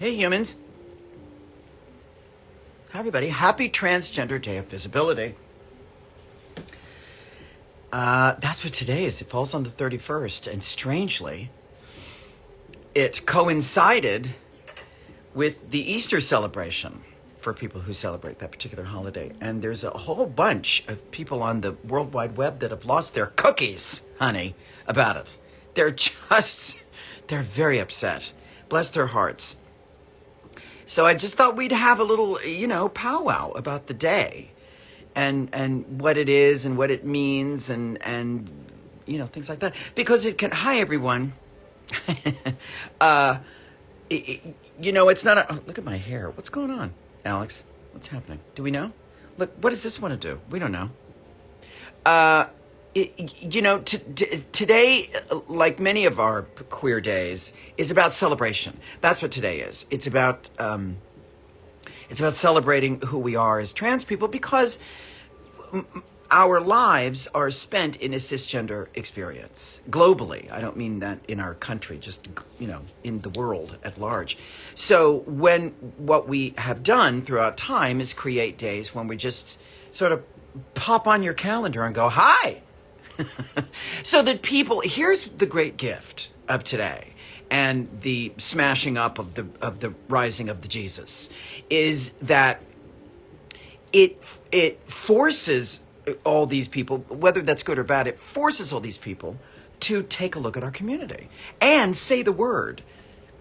Hey humans. Hi everybody. Happy Transgender Day of Visibility. That's what today is. It falls on the 31st. And strangely, it coincided with the Easter celebration for people who celebrate that particular holiday. And there's a whole bunch of people on the World Wide Web that have lost their cookies, honey, about it. They're very upset. Bless their hearts. So I just thought we'd have a little, powwow about the day and what it is and what it means and things like that. Because it can, hi everyone. It's not look at my hair. What's going on, Alex? What's happening? Do we know? Look, what does this want to do? We don't know. Today, like many of our queer days, is about celebration. That's what today is. It's about celebrating who we are as trans people because our lives are spent in a cisgender experience globally. I don't mean that in our country, just, in the world at large. So what we have done throughout time is create days when we just sort of pop on your calendar and go, hi. So that here's the great gift of today and the smashing up of the rising of the Jesus is that it forces all these people, whether that's good or bad, it forces all these people to take a look at our community and say the word.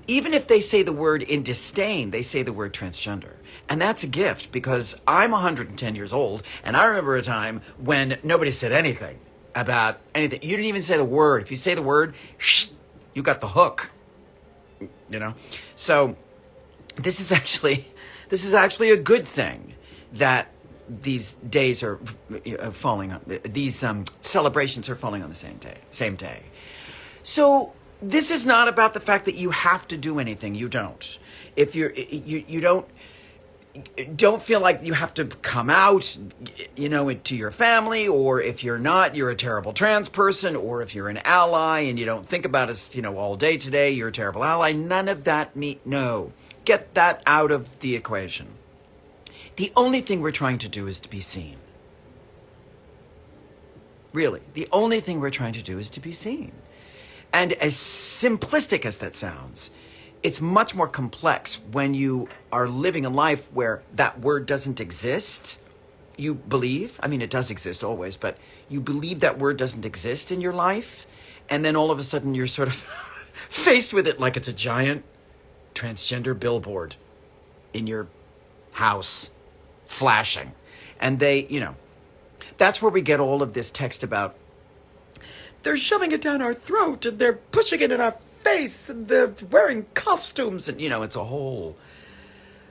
Even if they say the word in disdain, they say the word transgender. And that's a gift because I'm 110 years old and I remember a time when nobody said anything about anything. You didn't even say the word. If you say the word, you got the hook, So this is actually a good thing that these days are falling on, these celebrations are falling on the same day. So this is not about the fact that you have to do anything. You don't. If you don't feel like you have to come out, to your family, or if you're not, you're a terrible trans person, or if you're an ally and you don't think about us, all day today, you're a terrible ally. None of that no. Get that out of the equation. The only thing we're trying to do is to be seen. Really, the only thing we're trying to do is to be seen. And as simplistic as that sounds, it's much more complex when you are living a life where that word doesn't exist. You believe, it does exist always, but you believe that word doesn't exist in your life. And then all of a sudden you're sort of faced with it like it's a giant transgender billboard in your house flashing. And that's where we get all of this text about they're shoving it down our throat and they're pushing it in our face and they're wearing costumes and it's a whole.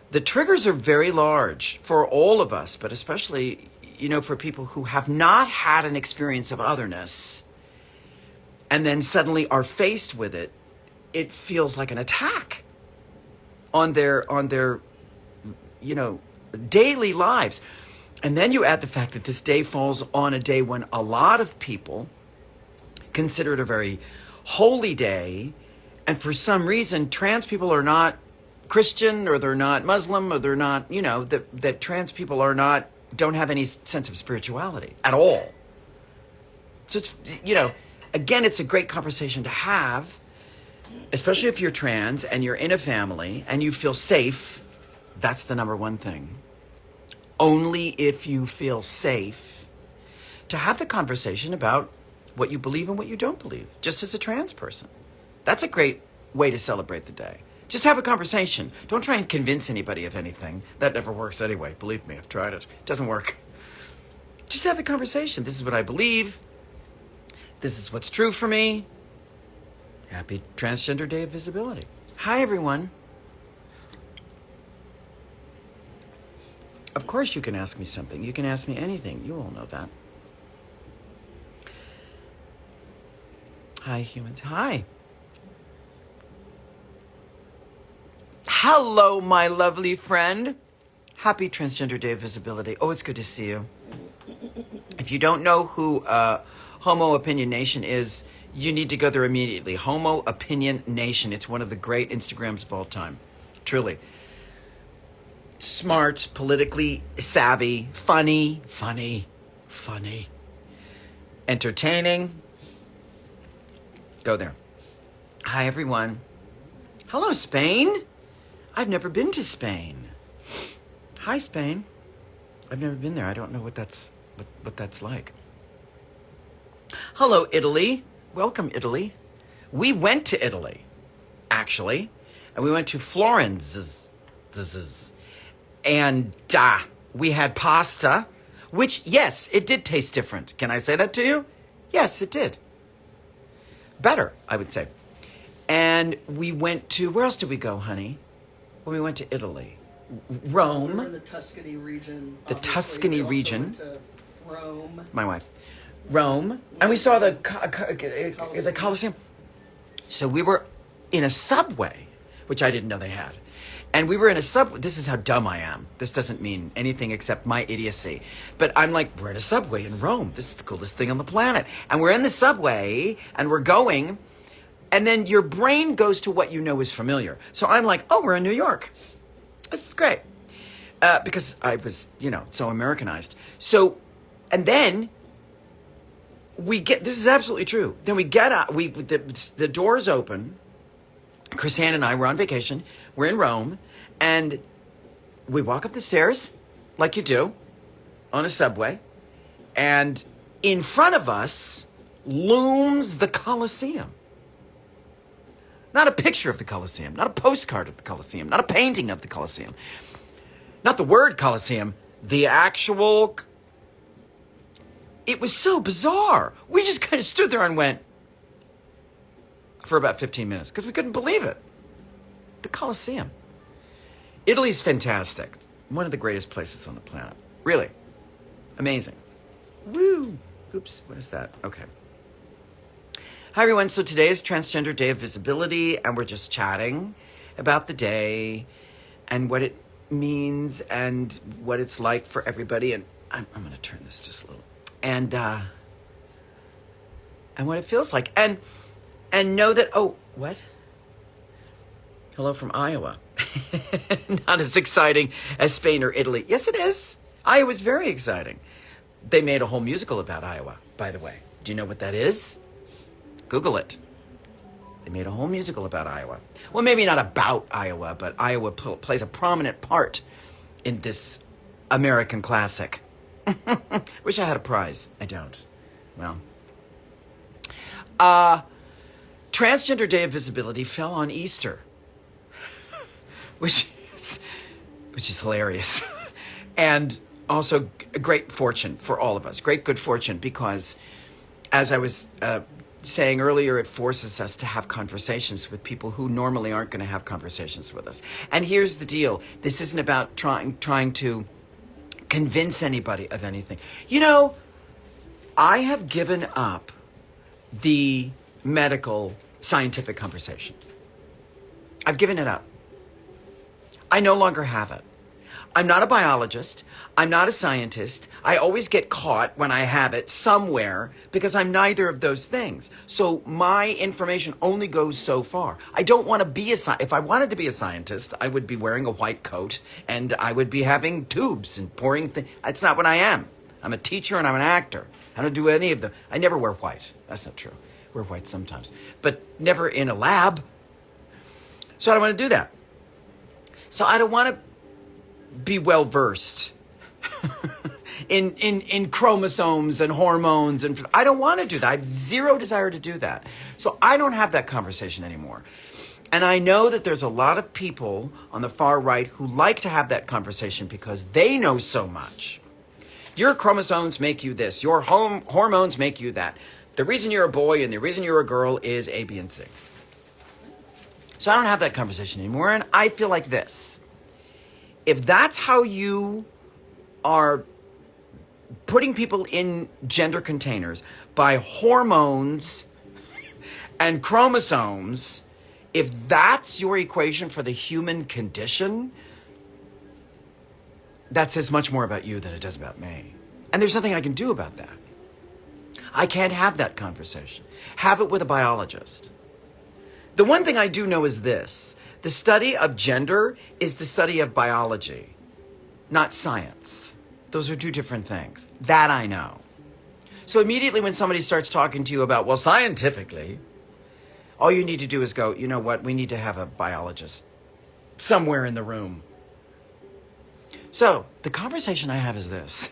The triggers are very large for all of us, but especially for people who have not had an experience of otherness and then suddenly are faced with it. It feels like an attack on their daily lives. And then you add the fact that this day falls on a day when a lot of people consider it a very holy day, and for some reason trans people are not Christian, or they're not Muslim, or they're not, that trans people don't have any sense of spirituality at all. So it's, again, it's a great conversation to have, especially if you're trans and you're in a family and you feel safe. That's the number one thing. Only if you feel safe to have the conversation about what you believe and what you don't believe, just as a trans person. That's a great way to celebrate the day. Just have a conversation. Don't try and convince anybody of anything. That never works anyway. Believe me, I've tried it. It doesn't work. Just have the conversation. This is what I believe. This is what's true for me. Happy Transgender Day of Visibility. Hi, everyone. Of course you can ask me something. You can ask me anything. You all know that. Hi, humans. Hi. Hello, my lovely friend. Happy Transgender Day of Visibility. Oh, it's good to see you. If you don't know who Homo Opinion Nation is, you need to go there immediately. Homo Opinion Nation. It's one of the great Instagrams of all time. truly. Smart, politically savvy, funny, entertaining. Go there. Hi, everyone. Hello, Spain. I've never been to Spain. Hi, Spain. I've never been there. I don't know what that's like. Hello, Italy. Welcome, Italy. We went to Italy, actually, and we went to Florence. And we had pasta, which, yes, it did taste different. Can I say that to you? Yes, it did. Better, I would say. And we went to, where else did we go, honey? When we went to Italy. Rome. We were in the Tuscany region. The Tuscany region. Went to Rome. My wife. Rome. And we saw the Colosseum. So we were in a subway, which I didn't know they had. And we were in a subway. This is how dumb I am. This doesn't mean anything except my idiocy. But I'm like, we're at a subway in Rome. This is the coolest thing on the planet. And we're in the subway, and we're going, and then your brain goes to what you know is familiar. So I'm like, oh, we're in New York. This is great. Because I was, so Americanized. So, and then we get, this is absolutely true. Then we get out, the doors open. Chrisanne and I were on vacation. We're in Rome, and we walk up the stairs, like you do, on a subway, and in front of us looms the Colosseum. Not a picture of the Colosseum, not a postcard of the Colosseum, not a painting of the Colosseum, not the word Colosseum, the actual... It was so bizarre. We just kind of stood there and went for about 15 minutes because we couldn't believe it. The Colosseum. Italy's fantastic. One of the greatest places on the planet. Really. Amazing. Woo. Oops, what is that? Okay. Hi, everyone. So today is Transgender Day of Visibility, and we're just chatting about the day and what it means and what it's like for everybody. And I'm going to turn this just a little. And what it feels like. And know that, oh, what? Hello from Iowa. Not as exciting as Spain or Italy. Yes, it is. Iowa's very exciting. They made a whole musical about Iowa, by the way. Do you know what that is? Google it. They made a whole musical about Iowa. Well, maybe not about Iowa, but Iowa plays a prominent part in this American classic. Wish I had a prize. I don't. Well. Transgender Day of Visibility fell on Easter. which is hilarious. And also a great fortune for all of us. Great good fortune, because as I was saying earlier, it forces us to have conversations with people who normally aren't going to have conversations with us. And here's the deal. This isn't about trying to convince anybody of anything. I have given up the medical scientific conversation. I've given it up. I no longer have it. I'm not a biologist. I'm not a scientist. I always get caught when I have it somewhere because I'm neither of those things. So my information only goes so far. I don't want to be if I wanted to be a scientist, I would be wearing a white coat and I would be having tubes and pouring things. That's not what I am. I'm a teacher and I'm an actor. I don't do any of I never wear white. That's not true. I wear white sometimes, but never in a lab. So I don't want to do that. So I don't want to be well versed in chromosomes and hormones, and I don't want to do that. I have zero desire to do that. So I don't have that conversation anymore. And I know that there's a lot of people on the far right who like to have that conversation because they know so much. Your chromosomes make you this. Your hormones make you that. The reason you're a boy and the reason you're a girl is A, B, and C. So I don't have that conversation anymore, and I feel like this. If that's how you are putting people in gender containers by hormones and chromosomes, if that's your equation for the human condition, that says much more about you than it does about me. And there's nothing I can do about that. I can't have that conversation. Have it with a biologist. The one thing I do know is this, The study of gender is the study of biology, not science. Those are two different things. That I know. So immediately when somebody starts talking to you about, well, scientifically, all you need to do is go, you know what, we need to have a biologist somewhere in the room. So the conversation I have is this.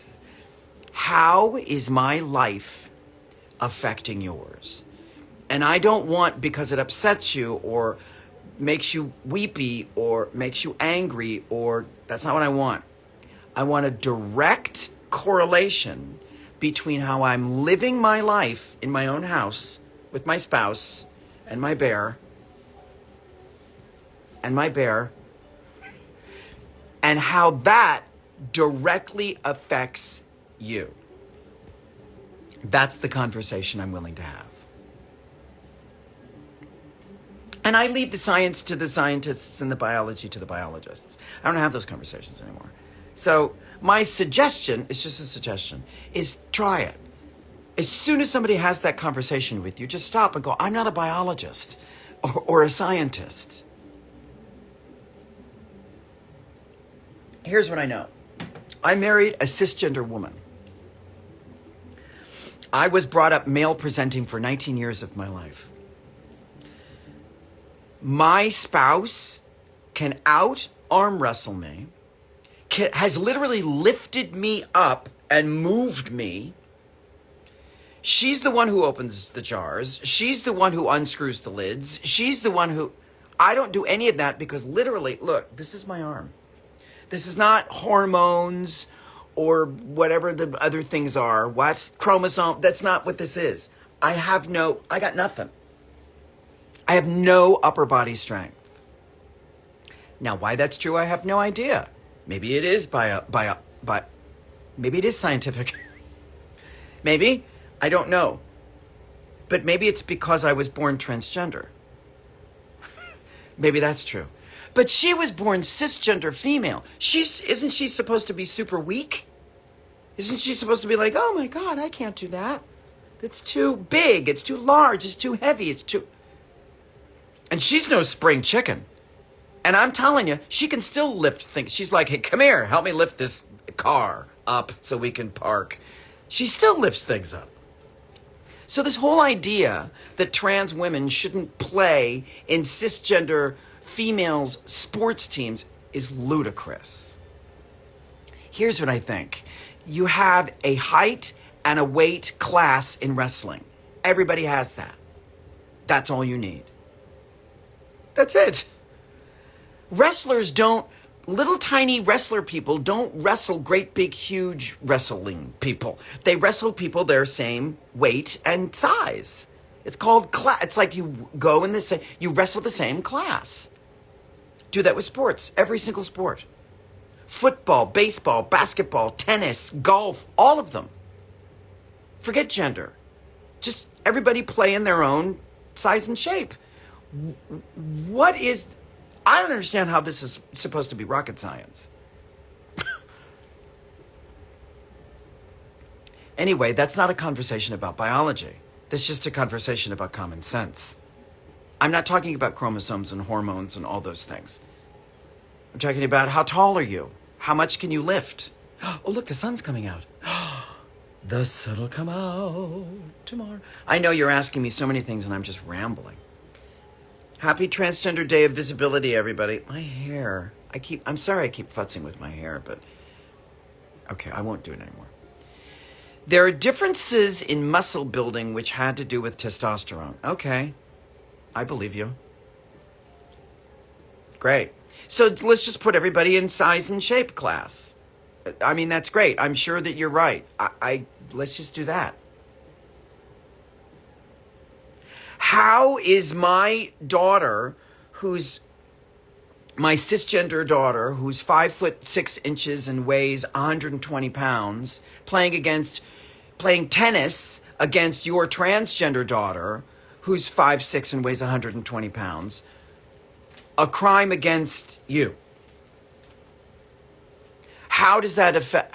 How is my life affecting yours? And I don't want, because it upsets you or makes you weepy or makes you angry, or that's not what I want. I want a direct correlation between how I'm living my life in my own house with my spouse and my bear, and how that directly affects you. That's the conversation I'm willing to have. And I leave the science to the scientists and the biology to the biologists. I don't have those conversations anymore. So my suggestion, it's just a suggestion, is try it. As soon as somebody has that conversation with you, just stop and go, I'm not a biologist or a scientist. Here's what I know. I married a cisgender woman. I was brought up male presenting for 19 years of my life. My spouse can arm wrestle me, has literally lifted me up and moved me. She's the one who opens the jars. She's the one who unscrews the lids. She's the one who... I don't do any of that because literally, look, this is my arm. This is not hormones or whatever the other things are. What? Chromosome. That's not what this is. I got nothing. I have no upper body strength. Now, why that's true, I have no idea. Maybe it is maybe it is scientific. Maybe. I don't know. But maybe it's because I was born transgender. Maybe that's true. But she was born cisgender female. Isn't she supposed to be super weak? Isn't she supposed to be like, oh my God, I can't do that. It's too big. It's too large. It's too heavy. And she's no spring chicken. And I'm telling you, she can still lift things. She's like, hey, come here. Help me lift this car up so we can park. She still lifts things up. So this whole idea that trans women shouldn't play in cisgender females' sports teams is ludicrous. Here's what I think. You have a height and a weight class in wrestling. Everybody has that. That's all you need. That's it. Little tiny wrestler people don't wrestle great big huge wrestling people. They wrestle people their same weight and size. It's called class. It's like you go in you wrestle the same class. Do that with sports, every single sport. Football, baseball, basketball, tennis, golf, all of them. Forget gender. Just everybody play in their own size and shape. I don't understand how this is supposed to be rocket science. Anyway, that's not a conversation about biology. That's just a conversation about common sense. I'm not talking about chromosomes and hormones and all those things. I'm talking about how tall are you? How much can you lift? Oh, look, the sun's coming out. The sun will come out tomorrow. I know you're asking me so many things and I'm just rambling. Happy Transgender Day of Visibility, everybody. My hair. I'm sorry I keep futzing with my hair, but okay, I won't do it anymore. There are differences in muscle building which had to do with testosterone. Okay, I believe you. Great. So let's just put everybody in size and shape class. I mean, that's great. I'm sure that you're right. Let's just do that. How is my daughter, my cisgender daughter, who's 5'6" and weighs 120 pounds, playing tennis against your transgender daughter, who's 5'6" and weighs 120 pounds, a crime against you? How does that affect?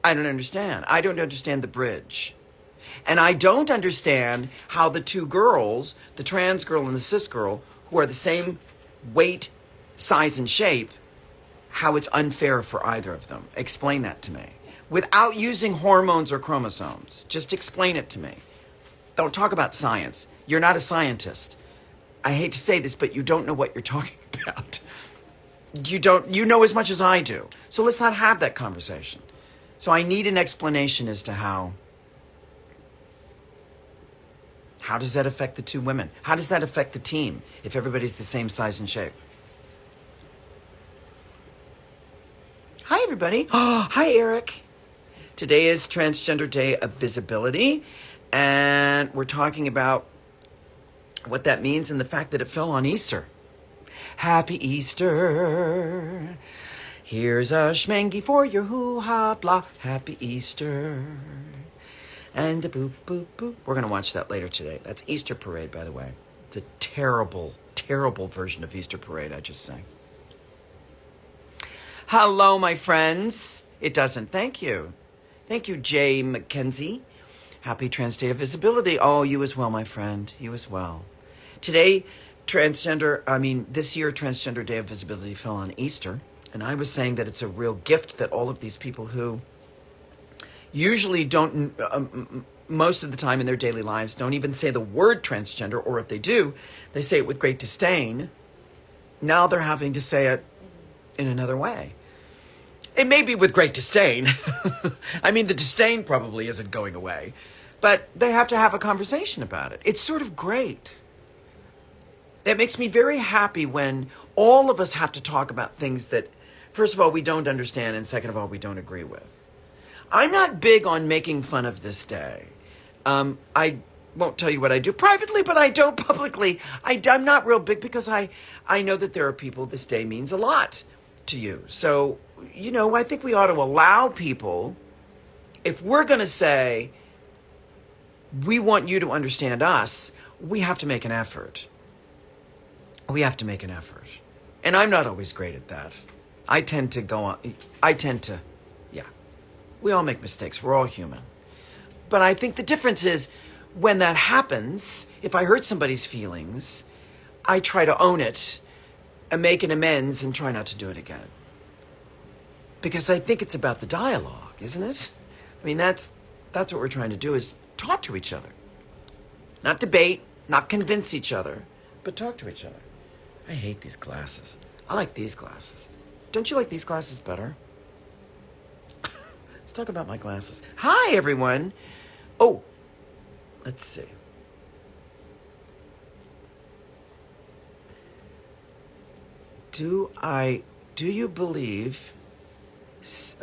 I don't understand. I don't understand the bridge. And I don't understand how the two girls, the trans girl and the cis girl, who are the same weight, size, and shape, how it's unfair for either of them. Explain that to me. Without using hormones or chromosomes. Just explain it to me. Don't talk about science. You're not a scientist. I hate to say this, but you don't know what you're talking about. You know as much as I do. So let's not have that conversation. So I need an explanation as to how does that affect the two women? How does that affect the team if everybody's the same size and shape? Hi, everybody. Oh, hi, Eric. Today is Transgender Day of Visibility, and we're talking about what that means and the fact that it fell on Easter. Happy Easter. Here's a schmangy for your hoo-ha blah. Happy Easter. And the boop, boop, boop. We're going to watch that later today. That's Easter Parade, by the way. It's a terrible, terrible version of Easter Parade I just sang. Hello, my friends. It doesn't. Thank you. Thank you, Jay McKenzie. Happy Trans Day of Visibility. Oh, you as well, my friend. You as well. Today, this year, Transgender Day of Visibility fell on Easter. And I was saying that it's a real gift that all of these people who usually don't, most of the time in their daily lives, don't even say the word transgender, or if they do, they say it with great disdain. Now they're having to say it in another way. It may be with great disdain. I mean, the disdain probably isn't going away, but they have to have a conversation about it. It's sort of great. It makes me very happy when all of us have to talk about things that, first of all, we don't understand, and second of all, we don't agree with. I'm not big on making fun of this day. I won't tell you what I do privately, but I don't publicly. I'm not real big because I know that there are people this day means a lot to you. So, I think we ought to allow people, if we're going to say, we want you to understand us, we have to make an effort. We have to make an effort. And I'm not always great at that. We all make mistakes. We're all human. But I think the difference is when that happens, if I hurt somebody's feelings, I try to own it and make an amends and try not to do it again. Because I think it's about the dialogue, isn't it? I mean, that's what we're trying to do, is talk to each other. Not debate, not convince each other, but talk to each other. I hate these glasses. I like these glasses. Don't you like these glasses better? Let's talk about my glasses. Hi, everyone. Oh, let's see. Do you believe... take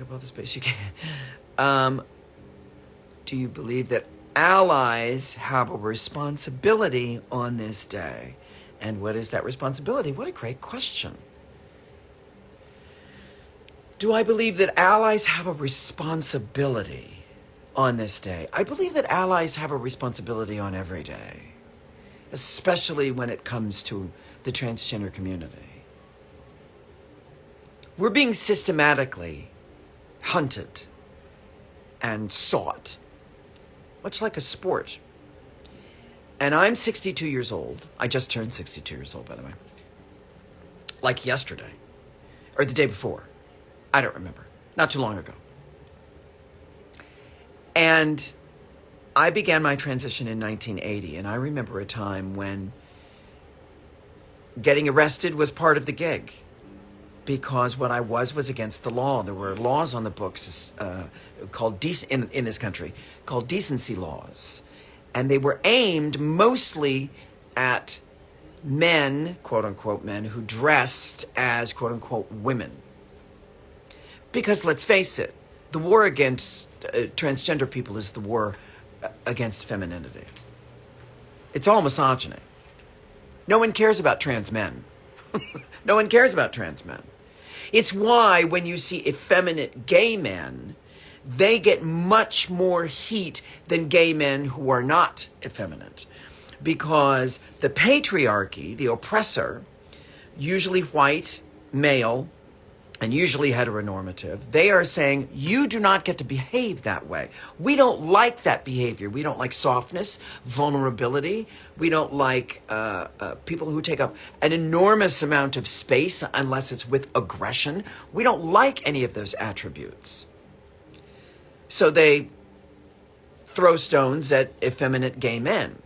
up all the space you can. Do you believe that allies have a responsibility on this day? And what is that responsibility? What a great question. Do I believe that allies have a responsibility on this day? I believe that allies have a responsibility on every day, especially when it comes to the transgender community. We're being systematically hunted and sought, much like a sport. And I'm 62 years old. I just turned 62 years old, by the way. Like yesterday. Or the day before. I don't remember. Not too long ago. And I began my transition in 1980. And I remember a time when getting arrested was part of the gig. Because what I was against the law. There were laws on the books called in this country called decency laws. And they were aimed mostly at men, quote-unquote men, who dressed as, quote-unquote, women. Because let's face it, the war against transgender people is the war against femininity. It's all misogyny. No one cares about trans men. No one cares about trans men. It's why when you see effeminate gay men, they get much more heat than gay men who are not effeminate. Because the patriarchy, the oppressor, usually white, male, and usually heteronormative, they are saying, you do not get to behave that way. We don't like that behavior. We don't like softness, vulnerability. We don't like people who take up an enormous amount of space unless it's with aggression. We don't like any of those attributes. So they throw stones at effeminate gay men.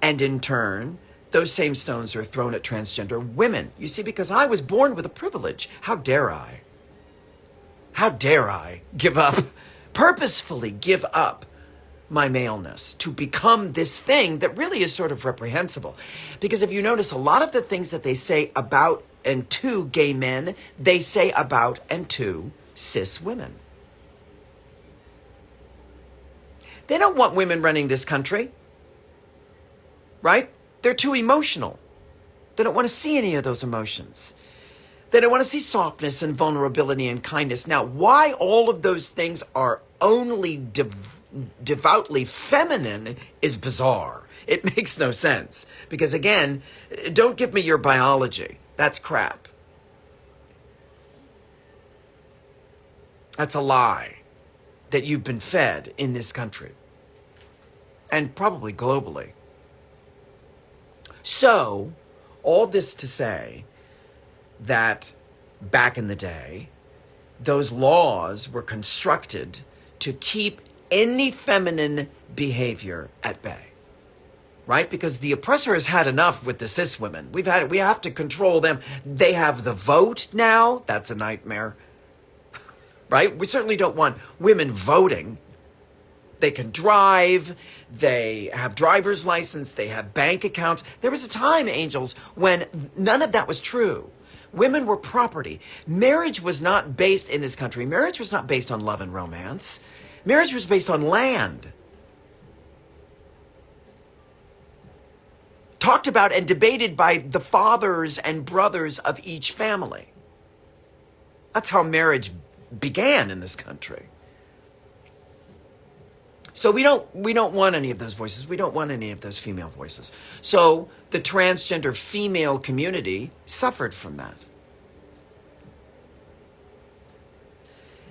And in turn, those same stones are thrown at transgender women. You see, because I was born with a privilege. How dare I? How dare I give up, purposefully give up my maleness to become this thing that really is sort of reprehensible? Because if you notice, a lot of the things that they say about and to gay men, they say about and to cis women. They don't want women running this country, right? They're too emotional. They don't want to see any of those emotions. They don't want to see softness and vulnerability and kindness. Now, why all of those things are only devoutly feminine is bizarre. It makes no sense. Because again, don't give me your biology. That's crap. That's a lie that you've been fed in this country. And probably globally. So, all this to say that back in the day, those laws were constructed to keep any feminine behavior at bay, right? Because the oppressor has had enough with the cis women. We have to control them. They have the vote now. That's a nightmare, right? We certainly don't want women voting. They can drive, they have driver's license, they have bank accounts. There was a time, angels, when none of that was true. Women were property. Marriage was not based in this country. Marriage was not based on love and romance. Marriage was based on land. Talked about and debated by the fathers and brothers of each family. That's how marriage began in this country. So we don't want any of those voices. We don't want any of those female voices. So the transgender female community suffered from that.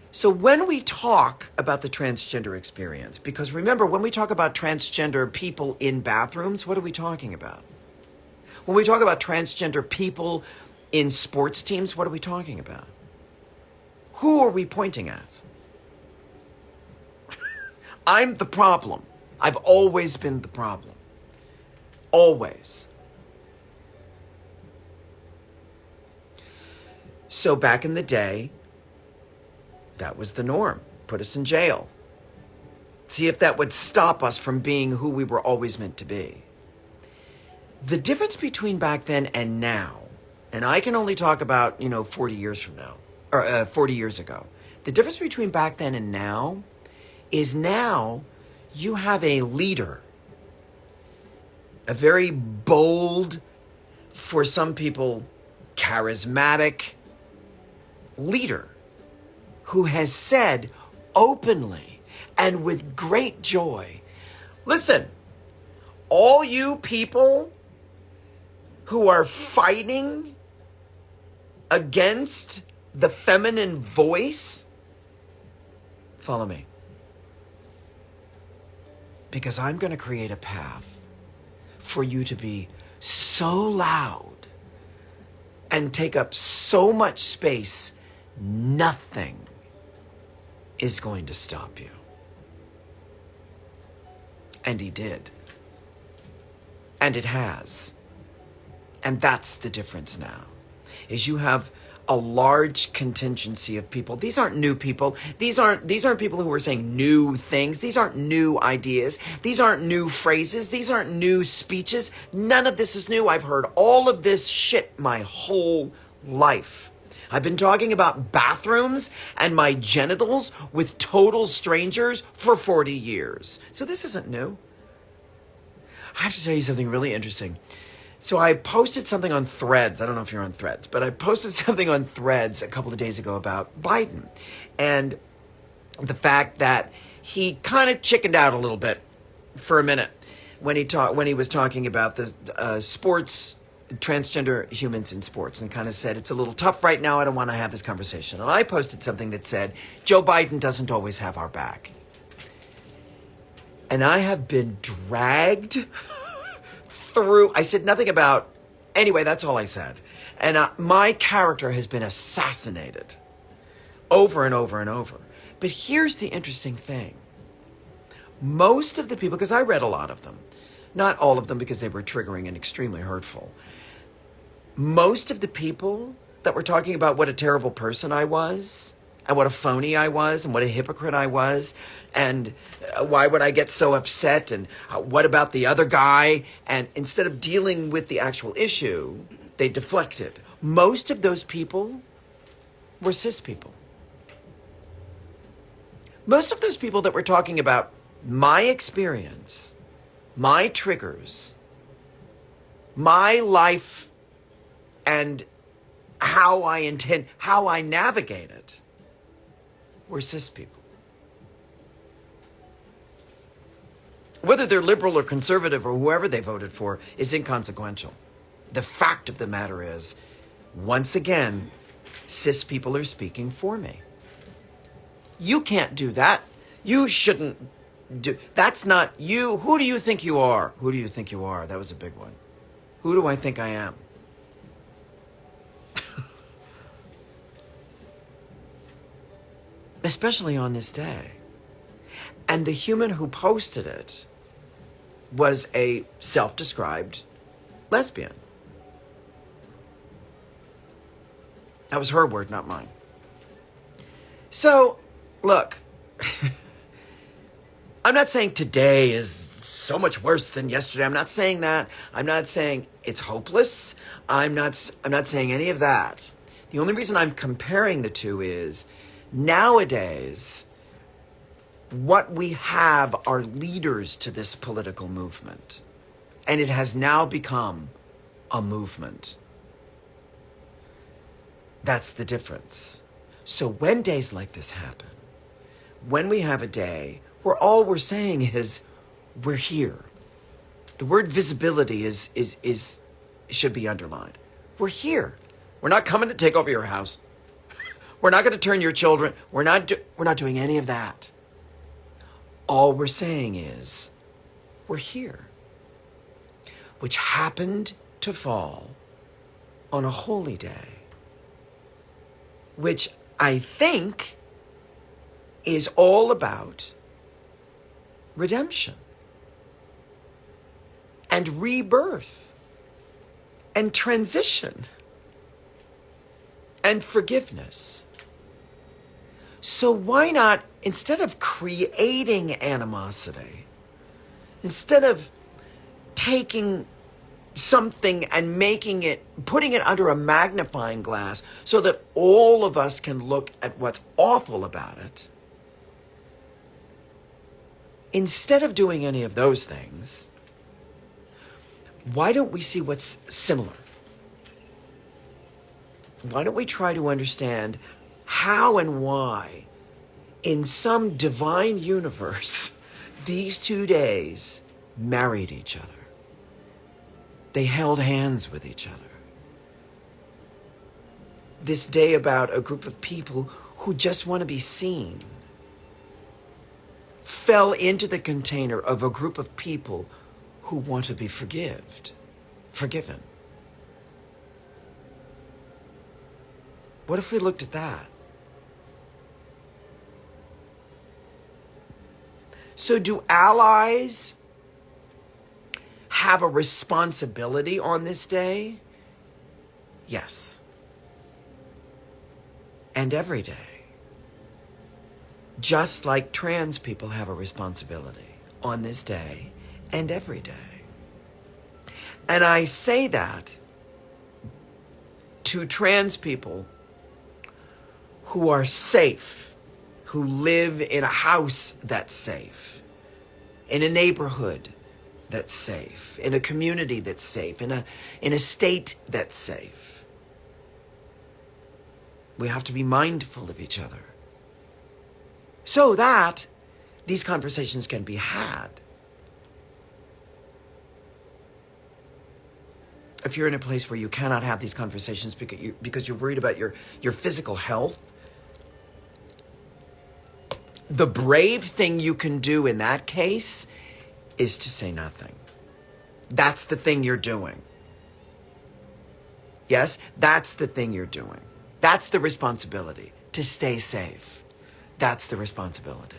So when we talk about the transgender experience, because remember, when we talk about transgender people in bathrooms, what are we talking about? When we talk about transgender people in sports teams, what are we talking about? Who are we pointing at? I'm the problem. I've always been the problem. Always. So back in the day, that was the norm. Put us in jail. See if that would stop us from being who we were always meant to be. The difference between back then and now, and I can only talk about, 40 years from now, or 40 years ago. The difference between back then and now is now you have a leader, a very bold, for some people, charismatic leader who has said openly and with great joy, listen, all you people who are fighting against the feminine voice, follow me. Because I'm going to create a path for you to be so loud and take up so much space, nothing is going to stop you. And he did. And it has. And that's the difference now, is you have a large contingency of people. These aren't new people. These aren't people who are saying new things. These aren't new ideas. These aren't new phrases. These aren't new speeches. None of this is new. I've heard all of this shit my whole life. I've been talking about bathrooms and my genitals with total strangers for 40 years. So this isn't new. I have to tell you something really interesting. So I posted something on Threads. I don't know if you're on Threads, but I posted something on Threads a couple of days ago about Biden and the fact that he kind of chickened out a little bit for a minute when he was talking about the sports transgender humans in sports and kind of said, it's a little tough right now. I don't want to have this conversation. And I posted something that said, Joe Biden doesn't always have our back. And I have been dragged through. I said nothing about, anyway, that's all I said. And my character has been assassinated over and over and over. But here's the interesting thing. Most of the people, because I read a lot of them, not all of them because they were triggering and extremely hurtful. Most of the people that were talking about what a terrible person I was, and what a phony I was, and what a hypocrite I was, and why would I get so upset, and what about the other guy? And instead of dealing with the actual issue, they deflected. Most of those people were cis people. Most of those people that were talking about my experience, my triggers, my life, and how I navigate it, were cis people. Whether they're liberal or conservative or whoever they voted for is inconsequential. The fact of the matter is, once again, cis people are speaking for me. You can't do that. You shouldn't do. That's not you. Who do you think you are? Who do you think you are? That was a big one. Who do I think I am? Especially on this day. And the human who posted it was a self-described lesbian. That was her word, not mine. So, look, I'm not saying today is so much worse than yesterday. I'm not saying that. I'm not saying it's hopeless. I'm not saying any of that. The only reason I'm comparing the two is nowadays, what we have are leaders to this political movement. And it has now become a movement. That's the difference. So when days like this happen, when we have a day where all we're saying is, we're here. The word visibility should be underlined. We're here. We're not coming to take over your house. We're not going to turn your children. We're not doing any of that. All we're saying is, we're here. Which happened to fall on a holy day. Which I think is all about redemption and rebirth and transition and forgiveness. So why not, instead of creating animosity, instead of taking something and putting it under a magnifying glass so that all of us can look at what's awful about it, instead of doing any of those things, why don't we see what's similar? Why don't we try to understand how and why, in some divine universe, these 2 days married each other? They held hands with each other. This day about a group of people who just want to be seen fell into the container of a group of people who want to be forgiven. What if we looked at that? So do allies have a responsibility on this day? Yes. And every day. Just like trans people have a responsibility on this day and every day. And I say that to trans people who are safe, who live in a house that's safe, in a neighborhood that's safe, in a community that's safe, in a state that's safe. We have to be mindful of each other so that these conversations can be had. if you're in a place where you cannot have these conversations because you're worried about your physical health, the brave thing you can do in that case is to say nothing. That's the thing you're doing. Yes, that's the thing you're doing. That's the responsibility, to stay safe. That's the responsibility.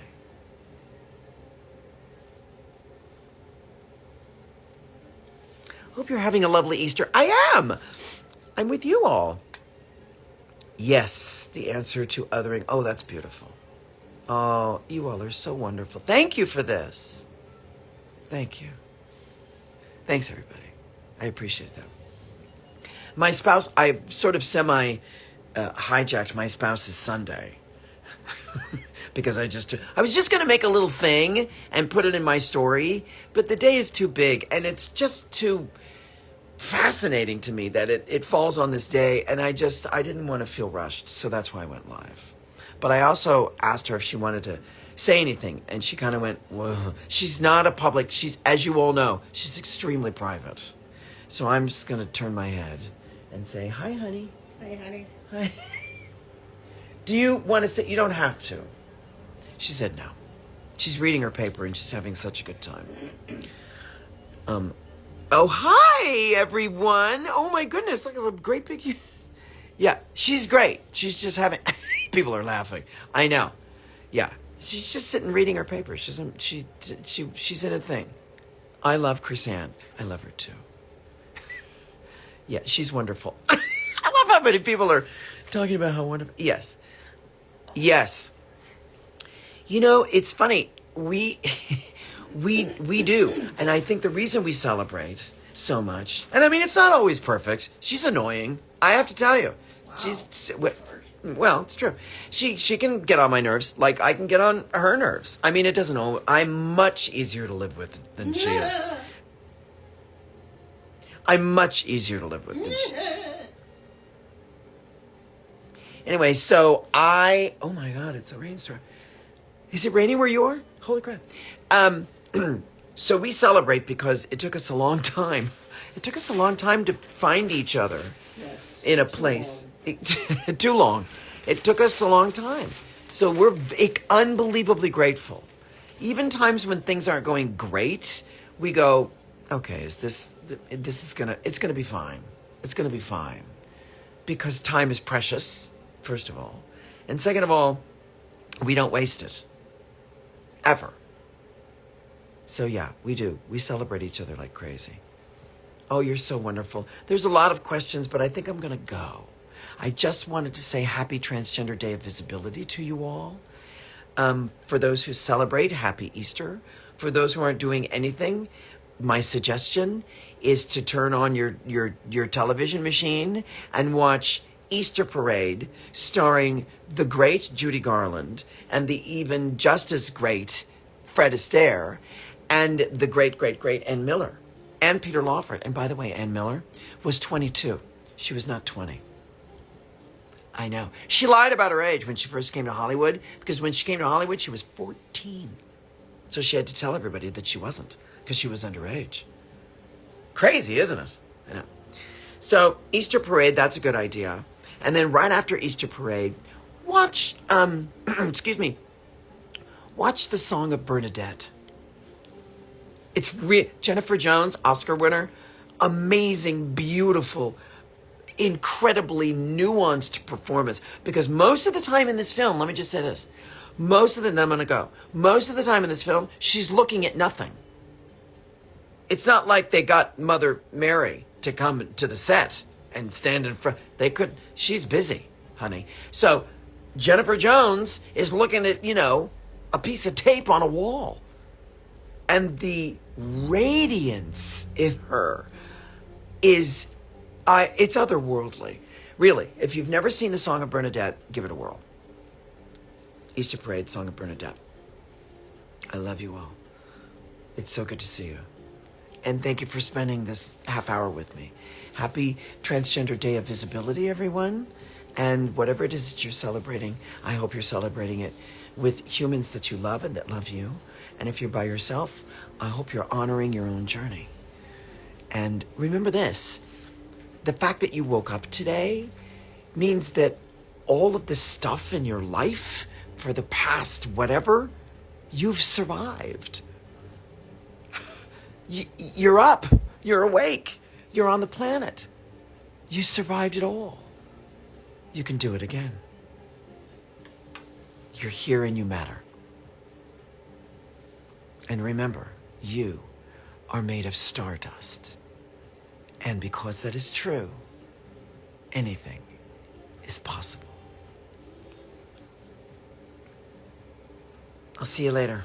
Hope you're having a lovely Easter. I am. I'm with you all. Yes, the answer to othering. Oh, that's beautiful. Oh, you all are so wonderful. Thank you for this. Thank you. Thanks, everybody. I appreciate that. My spouse, I've sort of hijacked my spouse's Sunday. Because I was just going to make a little thing and put it in my story, but the day is too big and it's just too fascinating to me that it falls on this day, and I didn't want to feel rushed, so that's why I went live. But I also asked her if she wanted to say anything, and she kind of went, whoa. She's not a public, as you all know, she's extremely private. So I'm just going to turn my head and say, hi, honey. Hey, honey. Hi. Do you want to say? You don't have to. She said no. She's reading her paper and she's having such a good time. Oh, hi, everyone. Oh, my goodness. Look at the great big... Yeah, she's great. She's just having... People are laughing. I know. Yeah. She's just sitting reading her paper. She's in a thing. I love Chrisanne. I love her, too. Yeah, she's wonderful. I love how many people are talking about how wonderful... Yes. Yes. You know, it's funny. We do. And I think the reason we celebrate so much, and I mean, it's not always perfect. She's annoying. I have to tell you. Wow. Well, it's true. She can get on my nerves like I can get on her nerves. I mean, it doesn't always, I'm much easier to live with than she is. I'm much easier to live with than she is. Anyway, so oh my God, it's a rainstorm. Is it raining where you are? Holy crap. So we celebrate because it took us a long time. It took us a long time to find each other in a place. Too long. It took us a long time. So we're unbelievably grateful. Even times when things aren't going great, we go, okay, it's gonna be fine. It's gonna be fine. Because time is precious, first of all. And second of all, we don't waste it. Ever. So yeah, we do. We celebrate each other like crazy. Oh, you're so wonderful. There's a lot of questions, but I think I'm going to go. I just wanted to say Happy Transgender Day of Visibility to you all. For those who celebrate, Happy Easter. For those who aren't doing anything, my suggestion is to turn on your television machine and watch Easter Parade starring the great Judy Garland and the even just as great Fred Astaire and the great Ann Miller and Peter Lawford. And by the way, Ann Miller was 22. She was not 20. I know. She lied about her age when she first came to Hollywood, because when she came to Hollywood, she was 14. So she had to tell everybody that she wasn't, because she was underage. Crazy, isn't it? I know. So Easter Parade, that's a good idea. And then right after Easter Parade, watch, watch The Song of Bernadette. It's Jennifer Jones, Oscar winner, amazing, beautiful, incredibly nuanced performance. Because most of the time in this film, let me just say this, most of the time in this film, she's looking at nothing. It's not like they got Mother Mary to come to the set and stand in front. She's busy, honey. So Jennifer Jones is looking at, a piece of tape on a wall. And the radiance in her is, it's otherworldly. Really, if you've never seen The Song of Bernadette, give it a whirl. Easter Parade, Song of Bernadette. I love you all. It's so good to see you. And thank you for spending this half hour with me. Happy Transgender Day of Visibility, everyone. And whatever it is that you're celebrating, I hope you're celebrating it with humans that you love and that love you. And if you're by yourself, I hope you're honoring your own journey. And remember this, The fact that you woke up today means that all of the stuff in your life for the past whatever, you've survived. You're up. You're awake. You're on the planet. You survived it all. You can do it again. You're here and you matter. And remember, you are made of stardust. And because that is true, anything is possible. I'll see you later.